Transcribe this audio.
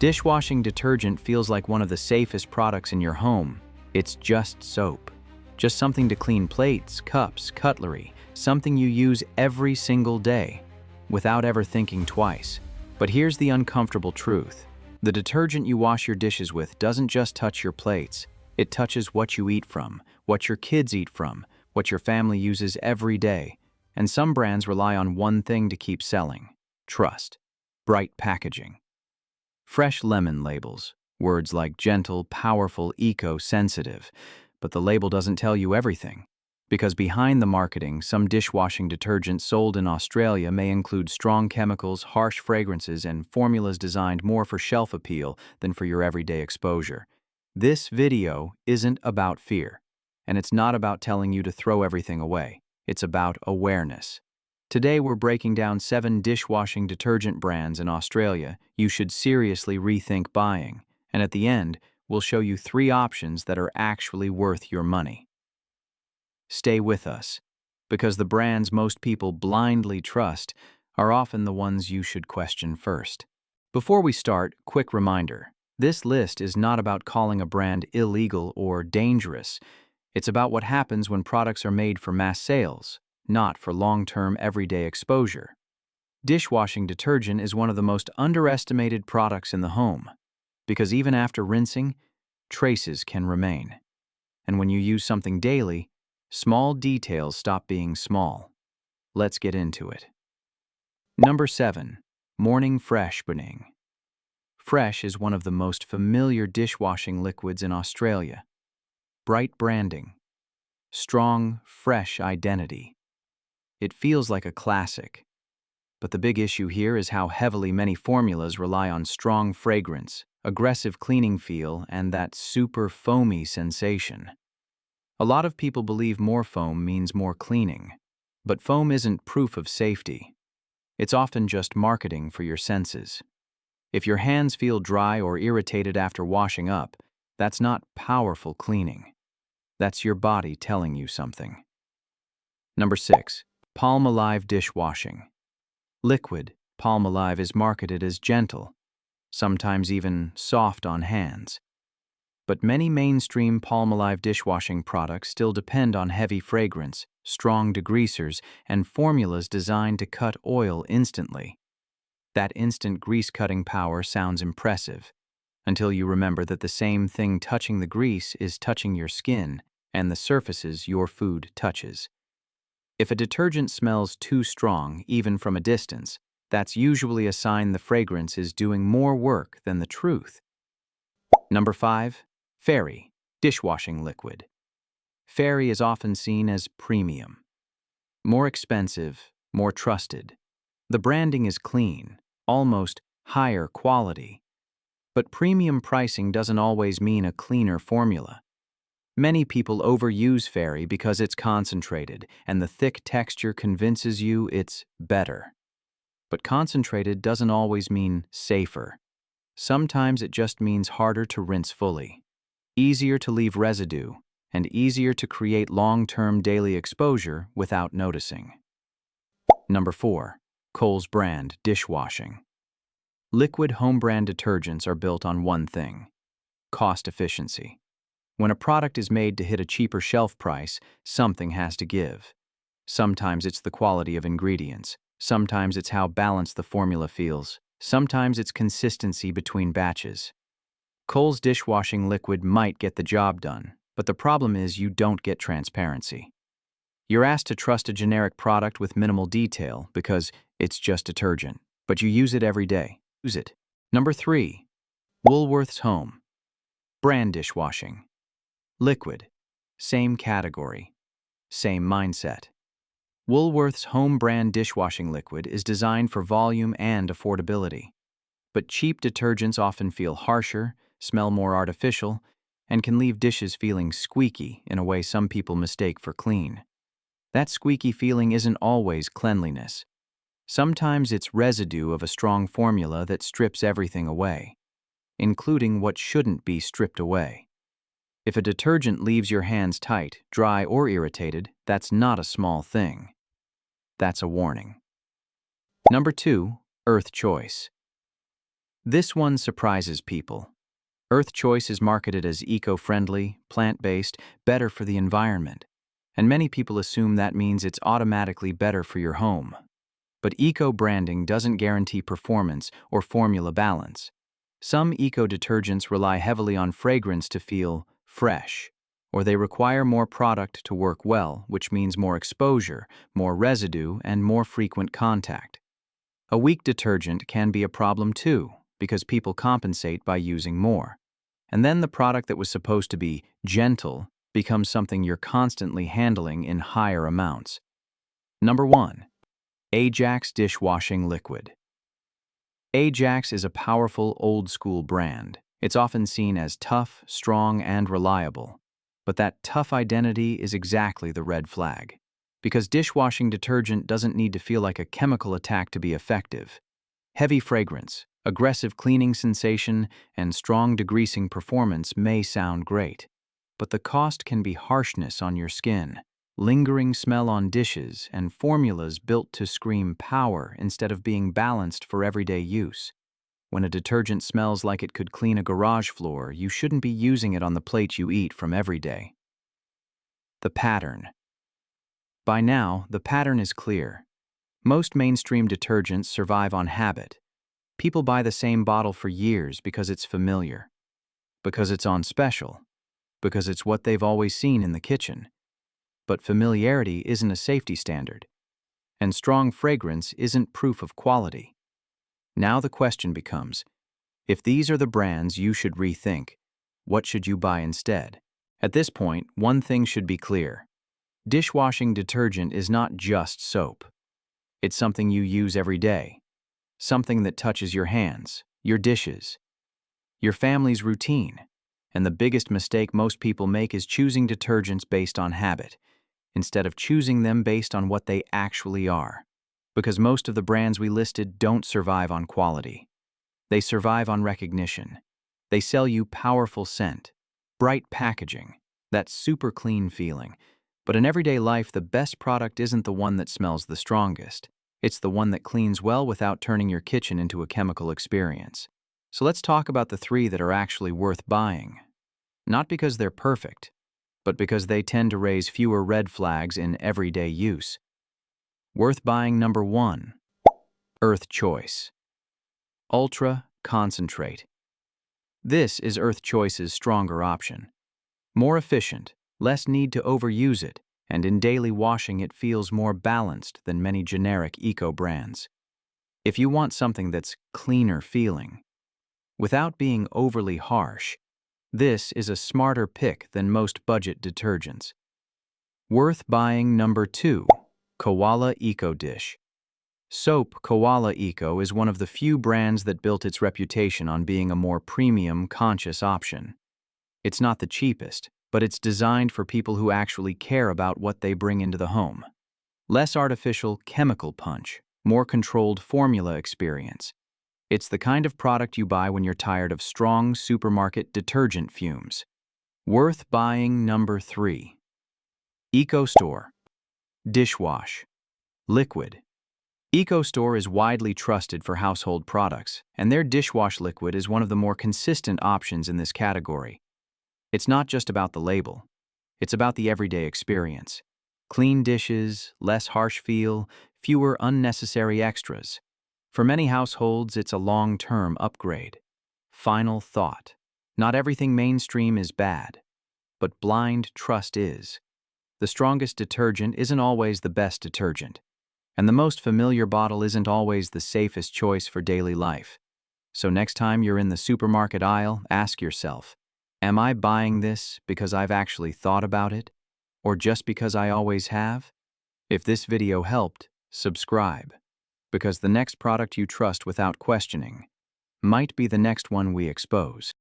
Dishwashing detergent feels like one of the safest products in your home. It's just soap. Just something to clean plates, cups, cutlery, something you use every single day, without ever thinking twice. But here's the uncomfortable truth. The detergent you wash your dishes with doesn't just touch your plates. It touches what you eat from, what your kids eat from, what your family uses every day. And some brands rely on one thing to keep selling: trust. Bright packaging. Fresh lemon labels, words like gentle, powerful, eco-sensitive. But the label doesn't tell you everything. Because behind the marketing, some dishwashing detergents sold in Australia may include strong chemicals, harsh fragrances, and formulas designed more for shelf appeal than for your everyday exposure. This video isn't about fear, and it's not about telling you to throw everything away. It's about awareness. Today we're breaking down 7 dishwashing detergent brands in Australia you should seriously rethink buying, and at the end, we'll show you 3 options that are actually worth your money. Stay with us, because the brands most people blindly trust are often the ones you should question first. Before we start, quick reminder: this list is not about calling a brand illegal or dangerous. It's about what happens when products are made for mass sales, not for long-term everyday exposure. Dishwashing detergent is one of the most underestimated products in the home, because even after rinsing, traces can remain. And when you use something daily, small details stop being small. Let's get into it. Number 7. Morning Freshening. Fresh is one of the most familiar dishwashing liquids in Australia. Bright branding. Strong, fresh identity. It feels like a classic. But the big issue here is how heavily many formulas rely on strong fragrance, aggressive cleaning feel, and that super foamy sensation. A lot of people believe more foam means more cleaning. But foam isn't proof of safety. It's often just marketing for your senses. If your hands feel dry or irritated after washing up, that's not powerful cleaning. That's your body telling you something. Number 6. Palmolive dishwashing. Liquid Palmolive is marketed as gentle, sometimes even soft on hands. But many mainstream Palmolive dishwashing products still depend on heavy fragrance, strong degreasers, and formulas designed to cut oil instantly. That instant grease-cutting power sounds impressive, until you remember that the same thing touching the grease is touching your skin and the surfaces your food touches. If a detergent smells too strong, even from a distance, that's usually a sign the fragrance is doing more work than the truth. Number 5. Fairy dishwashing liquid. Fairy is often seen as premium. More expensive, more trusted. The branding is clean, almost higher quality. But premium pricing doesn't always mean a cleaner formula. Many people overuse Fairy because it's concentrated, and the thick texture convinces you it's better. But concentrated doesn't always mean safer. Sometimes it just means harder to rinse fully, easier to leave residue, and easier to create long-term daily exposure without noticing. Number 4. Coles brand dishwashing. Liquid home brand detergents are built on one thing: cost efficiency. When a product is made to hit a cheaper shelf price, something has to give. Sometimes it's the quality of ingredients. Sometimes it's how balanced the formula feels. Sometimes it's consistency between batches. Coles dishwashing liquid might get the job done, but the problem is you don't get transparency. You're asked to trust a generic product with minimal detail because it's just detergent, but you use it every day. Use it. Number 3. Woolworths Home brand dishwashing. Liquid. Same category. Same mindset. Woolworths home brand dishwashing liquid is designed for volume and affordability. But cheap detergents often feel harsher, smell more artificial, and can leave dishes feeling squeaky in a way some people mistake for clean. That squeaky feeling isn't always cleanliness. Sometimes it's residue of a strong formula that strips everything away, including what shouldn't be stripped away. If a detergent leaves your hands tight, dry, or irritated, that's not a small thing. That's a warning. Number 2. Earth Choice. This one surprises people. Earth Choice is marketed as eco-friendly, plant-based, better for the environment. And many people assume that means it's automatically better for your home. But eco-branding doesn't guarantee performance or formula balance. Some eco-detergents rely heavily on fragrance to feel fresh, or they require more product to work well, which means more exposure, more residue, and more frequent contact. A weak detergent can be a problem too, because people compensate by using more. And then the product that was supposed to be gentle becomes something you're constantly handling in higher amounts. Number 1. Ajax Dishwashing Liquid. Ajax is a powerful, old-school brand. It's often seen as tough, strong, and reliable. But that tough identity is exactly the red flag. Because dishwashing detergent doesn't need to feel like a chemical attack to be effective. Heavy fragrance, aggressive cleaning sensation, and strong degreasing performance may sound great. But the cost can be harshness on your skin, lingering smell on dishes, and formulas built to scream power instead of being balanced for everyday use. When a detergent smells like it could clean a garage floor, you shouldn't be using it on the plate you eat from every day. The pattern. By now, the pattern is clear. Most mainstream detergents survive on habit. People buy the same bottle for years because it's familiar, because it's on special, because it's what they've always seen in the kitchen. But familiarity isn't a safety standard, and strong fragrance isn't proof of quality. Now the question becomes, if these are the brands you should rethink, what should you buy instead? At this point, one thing should be clear. Dishwashing detergent is not just soap. It's something you use every day, something that touches your hands, your dishes, your family's routine. And the biggest mistake most people make is choosing detergents based on habit, instead of choosing them based on what they actually are. Because most of the brands we listed don't survive on quality. They survive on recognition. They sell you powerful scent, bright packaging, that super clean feeling. But in everyday life, the best product isn't the one that smells the strongest. It's the one that cleans well without turning your kitchen into a chemical experience. So let's talk about the 3 that are actually worth buying. Not because they're perfect, but because they tend to raise fewer red flags in everyday use. Worth buying number 1. Earth Choice. Ultra Concentrate. This is Earth Choice's stronger option. More efficient, less need to overuse it, and in daily washing it feels more balanced than many generic eco brands. If you want something that's cleaner feeling, without being overly harsh, this is a smarter pick than most budget detergents. Worth buying number 2. Koala Eco Dish. Soap Koala Eco is one of the few brands that built its reputation on being a more premium, conscious option. It's not the cheapest, but it's designed for people who actually care about what they bring into the home. Less artificial chemical punch, more controlled formula experience. It's the kind of product you buy when you're tired of strong supermarket detergent fumes. Worth buying number 3. EcoStore. Dishwash. Liquid. EcoStore is widely trusted for household products, and their dishwash liquid is one of the more consistent options in this category. It's not just about the label. It's about the everyday experience. Clean dishes, less harsh feel, fewer unnecessary extras. For many households, it's a long-term upgrade. Final thought. Not everything mainstream is bad, but blind trust is. The strongest detergent isn't always the best detergent, and the most familiar bottle isn't always the safest choice for daily life. So next time you're in the supermarket aisle, ask yourself, am I buying this because I've actually thought about it, or just because I always have? If this video helped, subscribe, because the next product you trust without questioning might be the next one we expose.